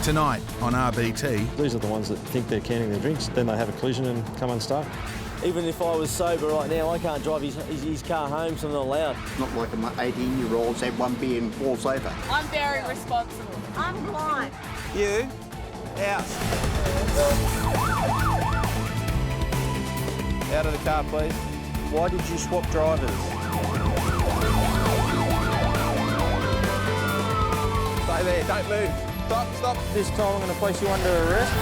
Tonight on RBT. These are the ones that think they're canning their drinks, then they have a collision and come unstuck. Even if I was sober right now, I can't drive his car home, so I'm not allowed. Not like 18-year-olds have one beer and falls over. I'm very responsible. I'm blind. You? Out. Out of the car, please. Why did you swap drivers? Stay there, don't move. Stop. This time I'm going to place you under arrest.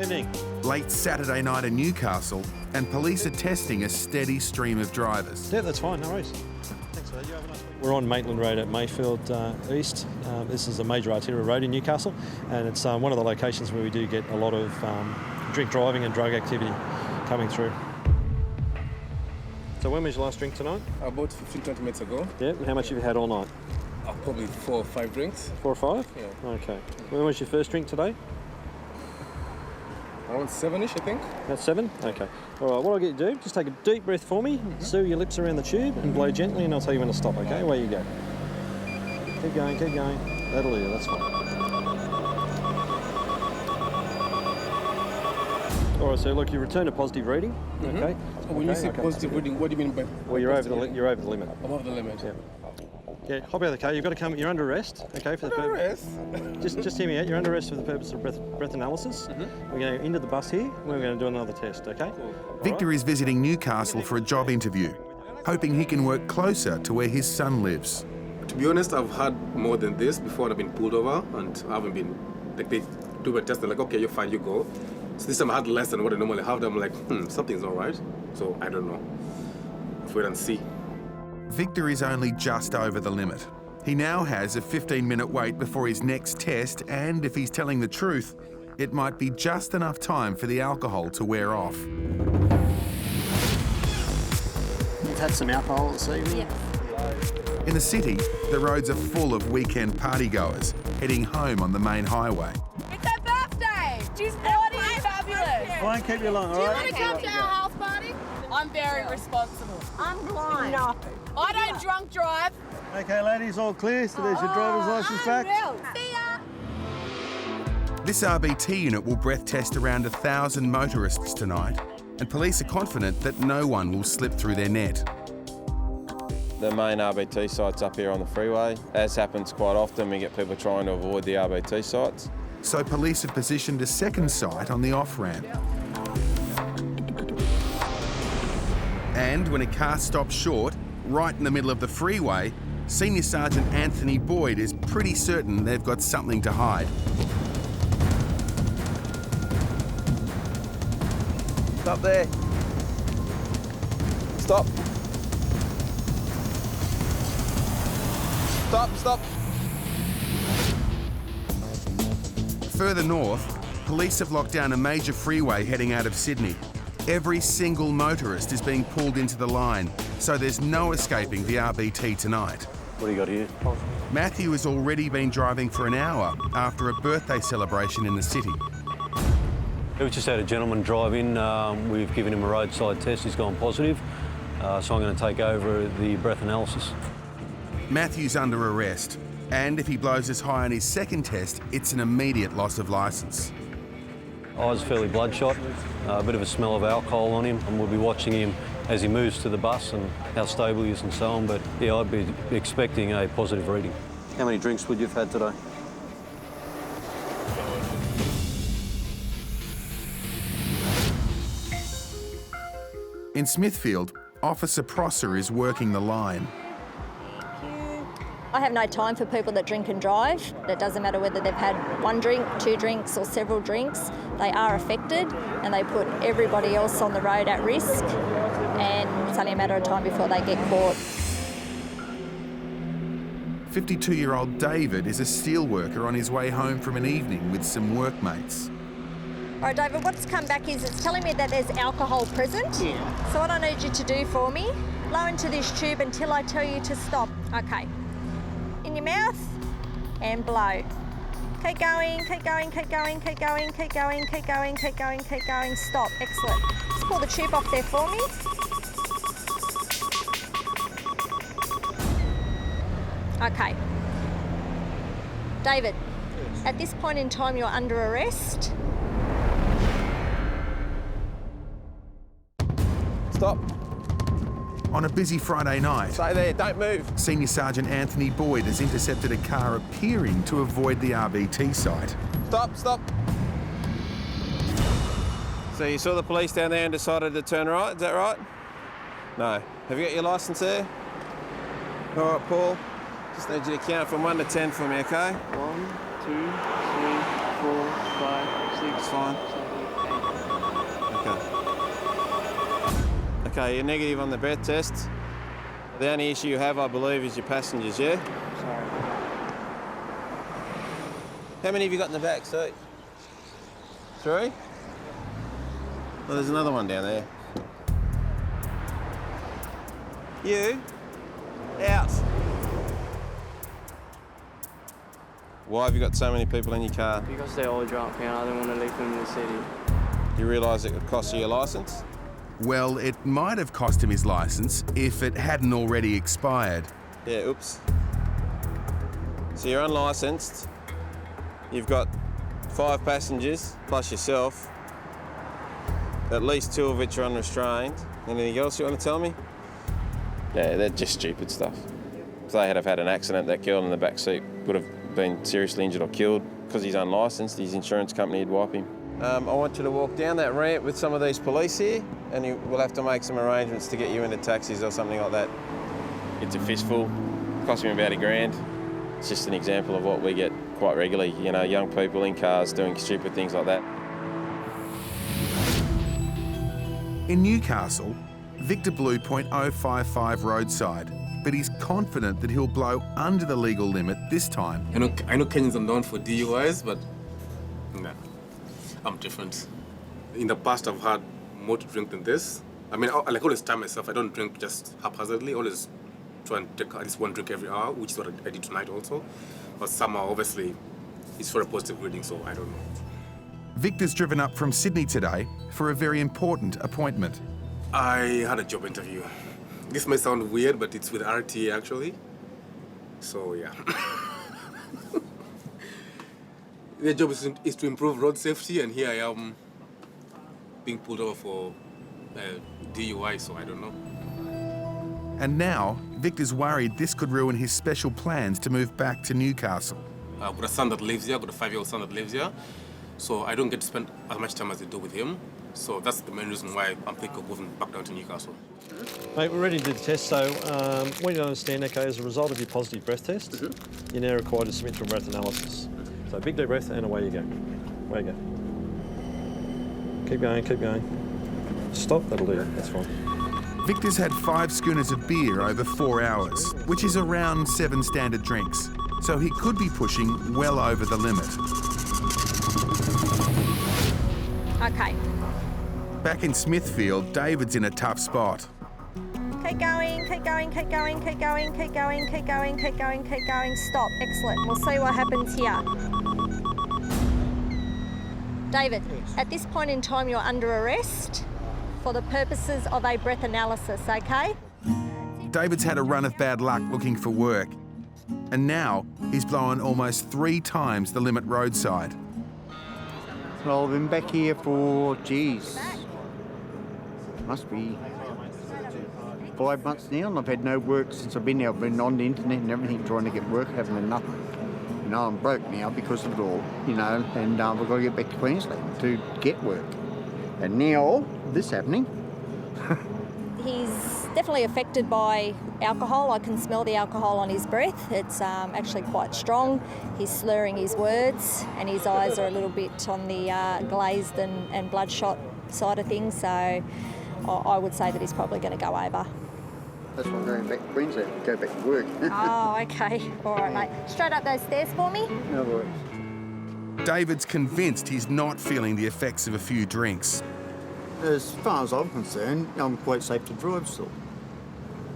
Evening. Late Saturday night in Newcastle, and police are testing a steady stream of drivers. Yeah, that's fine, no worries. Thanks for that, you have a nice week. We're on Maitland Road at Mayfield East. This is a major arterial road in Newcastle, and it's one of the locations where we do get a lot of drink driving and drug activity coming through. So when was your last drink tonight? About 15-20 minutes ago. Yeah, and how much have you had all night? Probably 4 or 5 drinks. 4 or 5? Yeah. Okay. When was your first drink today? Around 7-ish, I think. That's 7? Okay. All right, what I'll get you to do, just take a deep breath for me, seal your lips around the tube and blow gently, and I'll tell you when to stop, okay? Away you go. Keep going. That'll do, that's fine. All right, so look, you returned a positive reading, okay? When you say positive reading, what do you mean by Well, you're over the limit. Above the limit? Yeah. Yeah, hop out of the car. You've got to come. You're under arrest, okay? For the purpose. Just hear me out. You're under arrest for the purpose of breath analysis. We're going to into the bus here. We're going to do another test, okay? Victor is visiting Newcastle for a job interview, hoping he can work closer to where his son lives. To be honest, I've had more than this before. I've been pulled over and I haven't been, like, they do a test, they're like, okay, you're fine, you go. So this time I had less than what I normally have. I'm like, something's all right. So I don't know. Let's wait and see. Victor is only just over the limit. He now has a 15-minute wait before his next test, and if he's telling the truth, it might be just enough time for the alcohol to wear off. You've had some alcohol this evening? Yes. In the city, the roads are full of weekend partygoers heading home on the main highway. It's her birthday! She's bloody fabulous! I won't keep you long, all Do you right? want to come to our house party? I'm very responsible. I'm blind. No. I don't drunk drive. Okay, ladies, all clear. So there's your driver's licence back. See ya! This RBT unit will breath test around 1,000 motorists tonight, and police are confident that no one will slip through their net. The main RBT site's up here on the freeway. As happens quite often, we get people trying to avoid the RBT sites. So police have positioned a second site on the off-ramp. And when a car stops short, right in the middle of the freeway, Senior Sergeant Anthony Boyd is pretty certain they've got something to hide. Stop there. Stop. Stop. Further north, police have locked down a major freeway heading out of Sydney. Every single motorist is being pulled into the line, so there's no escaping the RBT tonight. What do you got here? Matthew has already been driving for an hour after a birthday celebration in the city. We just had a gentleman drive in. We've given him a roadside test. He's gone positive, so I'm going to take over the breath analysis. Matthew's under arrest, and if he blows as high on his second test, it's an immediate loss of licence. Eyes fairly bloodshot, a bit of a smell of alcohol on him, and we'll be watching him as he moves to the bus and how stable he is and so on. But yeah, I'd be expecting a positive reading. How many drinks would you have had today? In Smithfield, Officer Prosser is working the line. I have no time for people that drink and drive. It doesn't matter whether they've had 1 drink, 2 drinks or several drinks. They are affected and they put everybody else on the road at risk, and it's only a matter of time before they get caught. 52-year-old David is a steelworker on his way home from an evening with some workmates. All right, David, what's come back is it's telling me that there's alcohol present. Yeah. So what I need you to do for me, blow into this tube until I tell you to stop. Okay. In your mouth and blow. Keep going, keep going, keep going, keep going, keep going, keep going, keep going, keep going. Stop. Excellent. Just pull the tube off there for me. Okay. David, at this point in time, you're under arrest. Stop. On a busy Friday night, Stay there, don't move. Senior Sergeant Anthony Boyd has intercepted a car appearing to avoid the RBT site. Stop, stop. So you saw the police down there and decided to turn right, is that right? No. Have you got your licence there? All right, Paul. Just need you to count from 1 to 10 for me, okay? 1, 2, 3, 4, 5, 6, Fine. 7, 8. Okay. Okay, you're negative on the breath test. The only issue you have, I believe, is your passengers, yeah? Sorry. How many have you got in the back seat? 3? Well, there's another one down there. You? Out. Why have you got so many people in your car? Because they're all drunk and I don't want to leave them in the city. Do you realise it could cost you your licence? Well, it might have cost him his licence if it hadn't already expired. Yeah, oops. So you're unlicensed. You've got 5 passengers, plus yourself. At least 2 of which are unrestrained. Anything else you want to tell me? Yeah, they're just stupid stuff. If they had have had an accident, that girl in the back seat would have been seriously injured or killed. Because he's unlicensed, his insurance company would wipe him. I want you to walk down that ramp with some of these police here, and we'll have to make some arrangements to get you into taxis or something like that. It's a fistful, cost me about $1,000. It's just an example of what we get quite regularly, you know, young people in cars doing stupid things like that. In Newcastle, Victor blew .055 roadside, but he's confident that he'll blow under the legal limit this time. I know Kenyans are known for DUIs, but no, I'm different. In the past, I've had more to drink than this. I mean, I always tell myself I don't drink just haphazardly. I always try and take at least 1 drink every hour, which is what I did tonight also. But somehow, obviously, it's for a positive reading, so I don't know. Victor's driven up from Sydney today for a very important appointment. I had a job interview. This may sound weird, but it's with RTA actually. So yeah. Their job is to improve road safety, and here I am being pulled over for DUI, so I don't know. And now, Victor's worried this could ruin his special plans to move back to Newcastle. I've got a son that lives here, I've got a 5-year-old son that lives here, so I don't get to spend as much time as I do with him. So that's the main reason why I'm thinking of moving back down to Newcastle. Mate, we're ready to do the test, so we need to understand, okay, as a result of your positive breath test, you're now required to submit to a breath analysis. So big deep breath and away you go. Away you go. Keep going, keep going. Stop, that'll do it, that's fine. Victor's had 5 schooners of beer over 4 hours, which is around 7 standard drinks. So he could be pushing well over the limit. Okay. Back in Smithfield, David's in a tough spot. Keep going, keep going, keep going, keep going, keep going, keep going, keep going, keep going. Stop. Excellent. We'll see what happens here. David, at this point in time, you're under arrest for the purposes of a breath analysis, okay? David's had a run of bad luck looking for work. And now he's blown almost 3 times the limit roadside. Well, I've been back here for, geez, must be 5 months now, and I've had no work since I've been here. I've been on the internet and everything, trying to get work, haven't had nothing. You know, I'm broke now because of it all, you know, and we've got to get back to Queensland to get work. And now, this happening. He's definitely affected by alcohol. I can smell the alcohol on his breath. It's actually quite strong. He's slurring his words and his eyes are a little bit on the glazed and bloodshot side of things. So I would say that he's probably going to go over. That's why I'm going back to Queensland, go back to work. Oh, okay. All right, mate. Straight up those stairs for me. No worries. David's convinced he's not feeling the effects of a few drinks. As far as I'm concerned, I'm quite safe to drive still.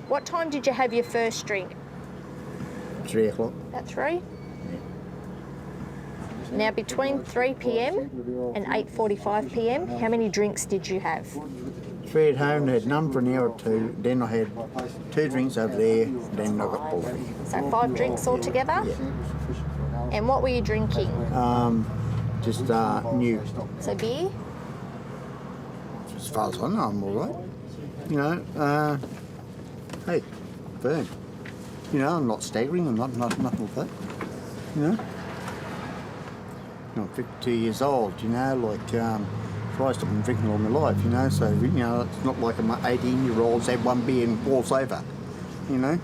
What time did you have your first drink? 3 o'clock. At 3? Now, between 3 p.m. and 8:45 p.m, how many drinks did you have? 3 at home, had none for an hour or 2. Then I had 2 drinks over there. Then I got pulled. So 5 drinks altogether? Yeah. And what were you drinking? Just new. So beer? As far as I know, I'm all right. You know, hey, burn. You know, I'm not staggering. I'm not nothing like that. You know. I'm 52 years old. You know, like Christ, I've been drinking all my life. You know, so you know, it's not like I'm 18-year-olds have one beer and falls over. You know.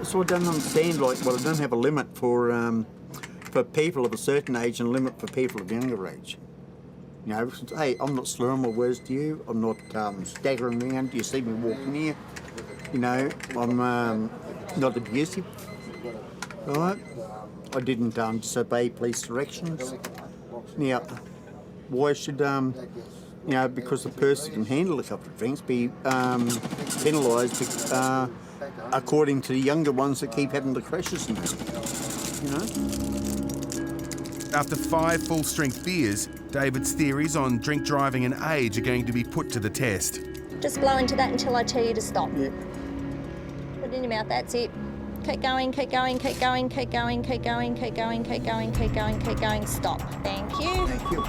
So I don't understand. Like, well, I don't have a limit for people of a certain age and a limit for people of younger age. You know, hey, I'm not slurring my words to you. I'm not staggering around. You see me walking here. You know, I'm not abusive. All right? I didn't disobey police directions. Now, why should, you know, because the person can handle a couple of drinks, be penalised according to the younger ones that keep having the crashes and that, you know? After 5 full-strength beers, David's theories on drink driving and age are going to be put to the test. Just blow into that until I tell you to stop. Yeah. Put it in your mouth, that's it. Keep going, keep going, keep going, keep going, keep going, keep going, keep going, keep going, keep going, stop. Thank you. Thank you.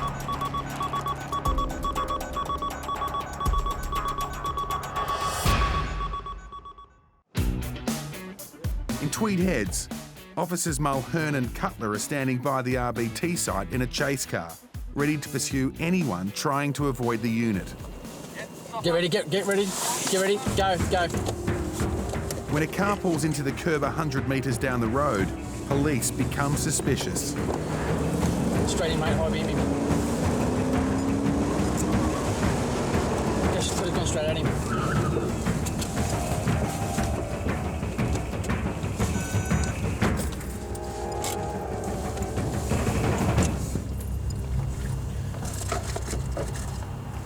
In Tweed Heads, officers Mulhern and Cutler are standing by the RBT site in a chase car, ready to pursue anyone trying to avoid the unit. Get ready, get ready, get ready, go. When a car pulls into the curb 100 metres down the road, police become suspicious. Straight in, mate, high beam him. Just put it gone straight at him.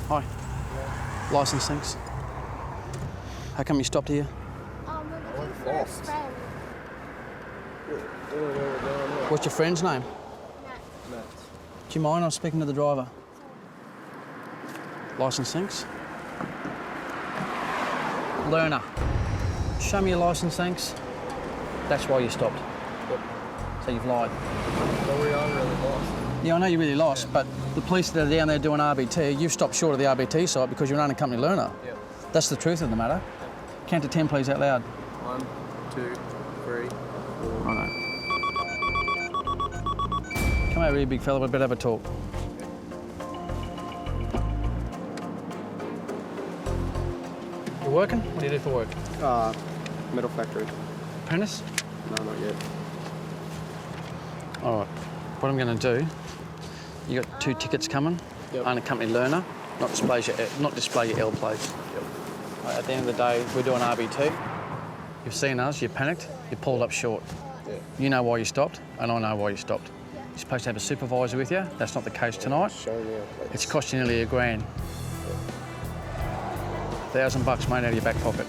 Hi. Licence, thanks. How come you stopped here? We're looking for a friend. What's your friend's name? Matt. Do you mind? I'm speaking to the driver. Licence, thanks. Learner. Show me your licence, thanks. That's why you stopped. Yep. So you've lied. But we are really lost. Yeah, I know you're really lost, but the police that are down there doing RBT, you've stopped short of the RBT site because you're an unaccompanied learner. Yep. That's the truth of the matter. Count to 10, please, out loud. 1, 2, 3, 4. Righto. Come over here, big fella, we better have a talk. You working? What do you do for work? Metal factory. Apprentice? No, not yet. All right. What I'm going to do, you got 2 tickets coming. Yep. Unaccompanied learner, not display your L plates. Yep. Right, at the end of the day, we're doing RBT. You've seen us, you panicked, you pulled up short. Yeah. You know why you stopped, and I know why you stopped. You're supposed to have a supervisor with you. That's not the case tonight. Show me our plates. It's cost you nearly $1,000. $1,000 made out of your back pocket.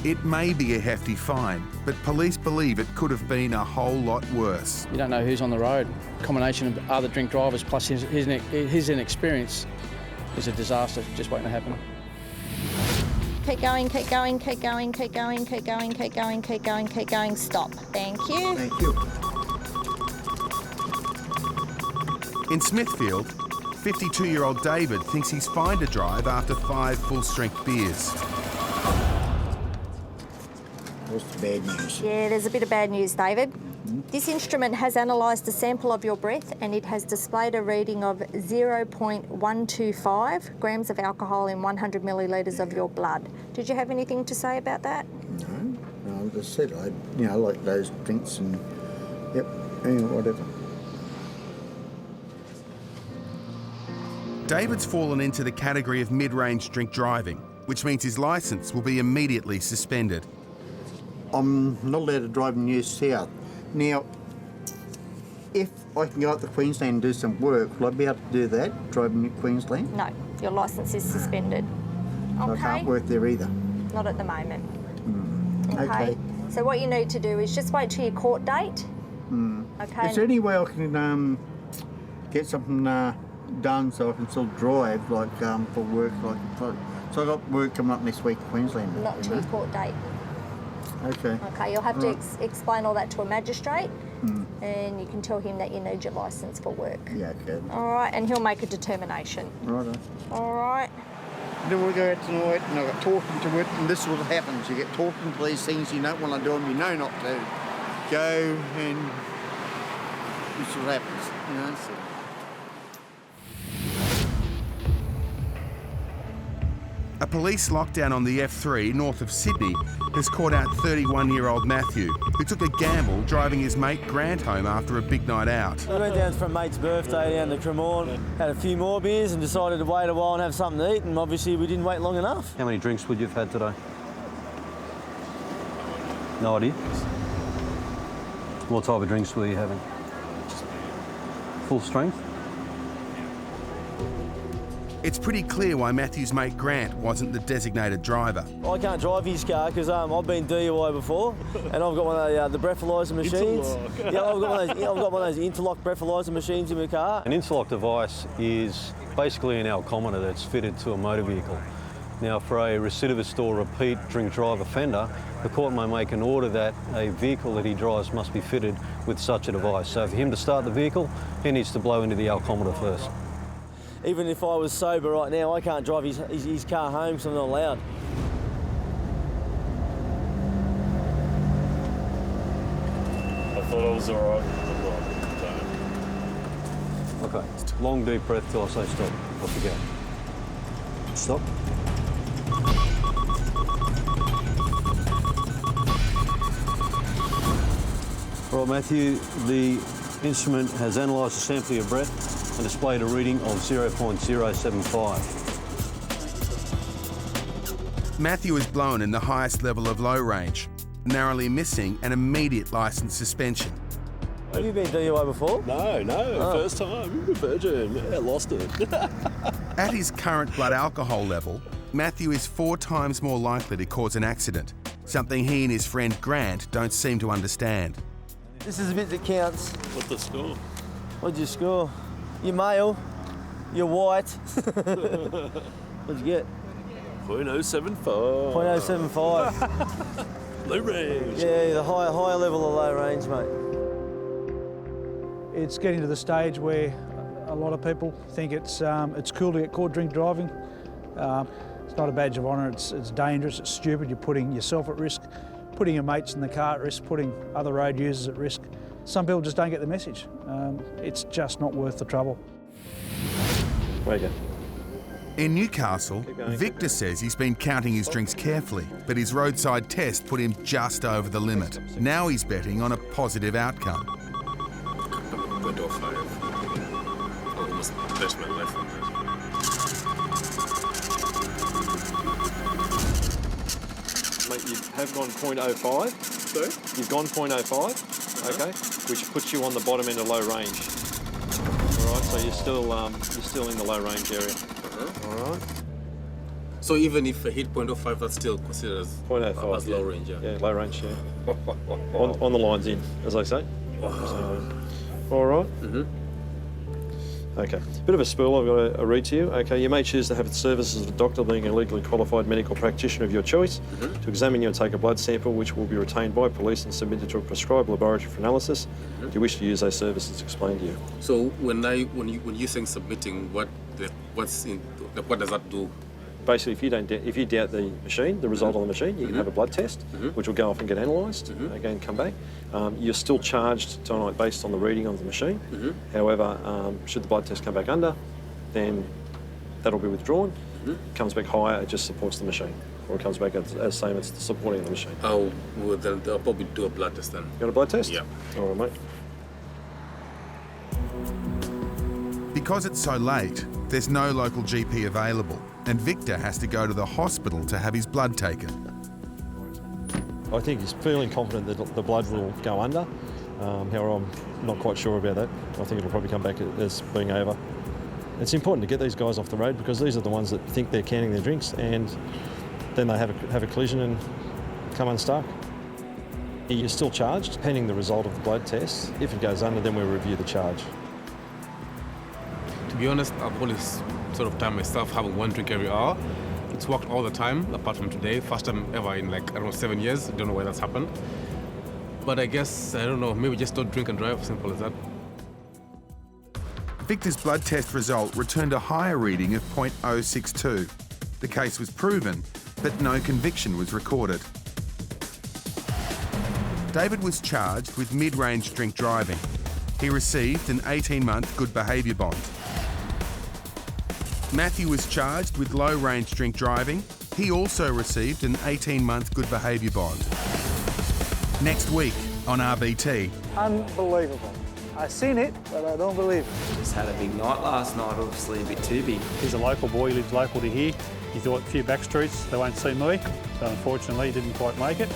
It may be a hefty fine, but police believe it could have been a whole lot worse. You don't know who's on the road. A combination of other drink drivers plus his inexperience is a disaster just waiting to happen. Keep going, keep going, keep going, keep going, keep going, keep going, keep going, keep going, stop. Thank you. Thank you. In Smithfield, 52-year-old David thinks he's fine to drive after 5 full-strength beers. What's the bad news? Yeah, there's a bit of bad news, David. This instrument has analysed a sample of your breath and it has displayed a reading of 0.125 grams of alcohol in 100 millilitres of your blood. Did you have anything to say about that? No, as I said, I like those drinks and, whatever. David's fallen into the category of mid-range drink driving, which means his licence will be immediately suspended. I'm not allowed to drive in New South. Now, if I can go up to Queensland and do some work, will I be able to do that, drive in Queensland? No, your licence is suspended. So I can't work there either. Not at the moment. Okay. So what you need to do is just wait till your court date. Okay. Is there any way I can get something done so I can still drive, like for work. So I got work coming up next week in Queensland. Not to your court date. Okay. Okay, you'll have to explain all that to a magistrate, and you can tell him that you need your licence for work. Yeah, okay. All right, and he'll make a determination. Righto. All right. Then we'll go out tonight, and I got talking to it, and this is what happens. You get talking to these things, you don't want to do them, you know not to. Go, and this is what happens, you know. So. A police lockdown on the F3 north of Sydney has caught out 31-year-old Matthew, who took a gamble driving his mate Grant home after a big night out. We went down for a mate's birthday down to Cremorne, had a few more beers and decided to wait a while and have something to eat, and obviously we didn't wait long enough. How many drinks would you have had today? No idea? What type of drinks were you having? Full strength? It's pretty clear why Matthew's mate Grant wasn't the designated driver. I can't drive his car because I've been DUI before, and I've got one of the breathalyser machines. Yeah, I've got one of those interlock breathalyser machines in my car. An interlock device is basically an alcometer that's fitted to a motor vehicle. Now, for a recidivist or repeat drink drive offender, the court may make an order that a vehicle that he drives must be fitted with such a device. So for him to start the vehicle, he needs to blow into the alcometer first. Even if I was sober right now, I can't drive his car home because I'm not allowed. I thought I was all right. Okay, long deep breath till I say stop. Off you go. Stop. Right, Matthew, the instrument has analysed a sample of your breath and displayed a reading of 0.075. Matthew is blown in the highest level of low range, narrowly missing an immediate licence suspension. Have you been DUI before? No, first time, virgin, yeah, lost it. At his current blood alcohol level, Matthew is 4 times more likely to cause an accident, something he and his friend Grant don't seem to understand. This is the bit that counts. What's the score? What'd you score? You're male, you're white. What'd you get? 0.075. 0.075. Low range. Yeah, the higher level of low range, mate. It's getting to the stage where a lot of people think it's cool to get caught drink driving. It's not a badge of honour, it's dangerous, it's stupid. You're putting yourself at risk, putting your mates in the car at risk, putting other road users at risk. Some people just don't get the message. It's just not worth the trouble. Where you go? In Newcastle, Victor says he's been counting his drinks carefully, but his roadside test put him just over the limit. Now he's betting on a positive outcome. 0.05. Almost best my life on that. Mate, you have gone 0.05. Sorry? You've gone 0.05, okay, which puts you on the bottom end of low range. All right, so you're still in the low range area. All right. So even if I hit 0.05, that's still considered as 0.05 as low range, yeah. Yeah, low range, yeah. on the lines in, as they say. So, all right. Okay. Bit of a spill I've got to read to you. Okay, you may choose to have the services of a doctor, being a legally qualified medical practitioner of your choice, to examine you and take a blood sample, which will be retained by police and submitted to a prescribed laboratory for analysis. Do you wish to use those services explained to you? So when you're saying submitting, what does that do? Basically, if you doubt the machine, the result on the machine, you can have a blood test, which will go off and get analysed, again, come back. You're still charged tonight based on the reading on the machine. However, should the blood test come back under, then that'll be withdrawn. Comes back higher, it just supports the machine. Or it comes back as same as supporting the machine. Oh, well, then I'll probably do a blood test then. You got a blood test? Yeah. All right, mate. Because it's so late, there's no local GP available, and Victor has to go to the hospital to have his blood taken. I think he's feeling confident that the blood will go under. However, I'm not quite sure about that. I think it'll probably come back as being over. It's important to get these guys off the road because these are the ones that think they're canning their drinks and then they have a collision and come unstuck. You're still charged pending the result of the blood test. If it goes under, then we'll review the charge. To To be honest, I've always sort of timed myself having 1 drink every hour. It's worked all the time, apart from today. First time ever in like, I don't know, 7 years. Don't know why that's happened. But I guess, I don't know, maybe just don't drink and drive, simple as that. Victor's blood test result returned a higher reading of .062. The case was proven, but no conviction was recorded. David was charged with mid-range drink driving. He received an 18-month good behaviour bond. Matthew was charged with low-range drink driving. He also received an 18-month good behaviour bond. Next week on RBT. Unbelievable. I seen it, but I don't believe it. Just had a big night last night, obviously a bit too big. He's a local boy, he lives local to here. He thought a few back streets, they won't see me, so unfortunately he didn't quite make it.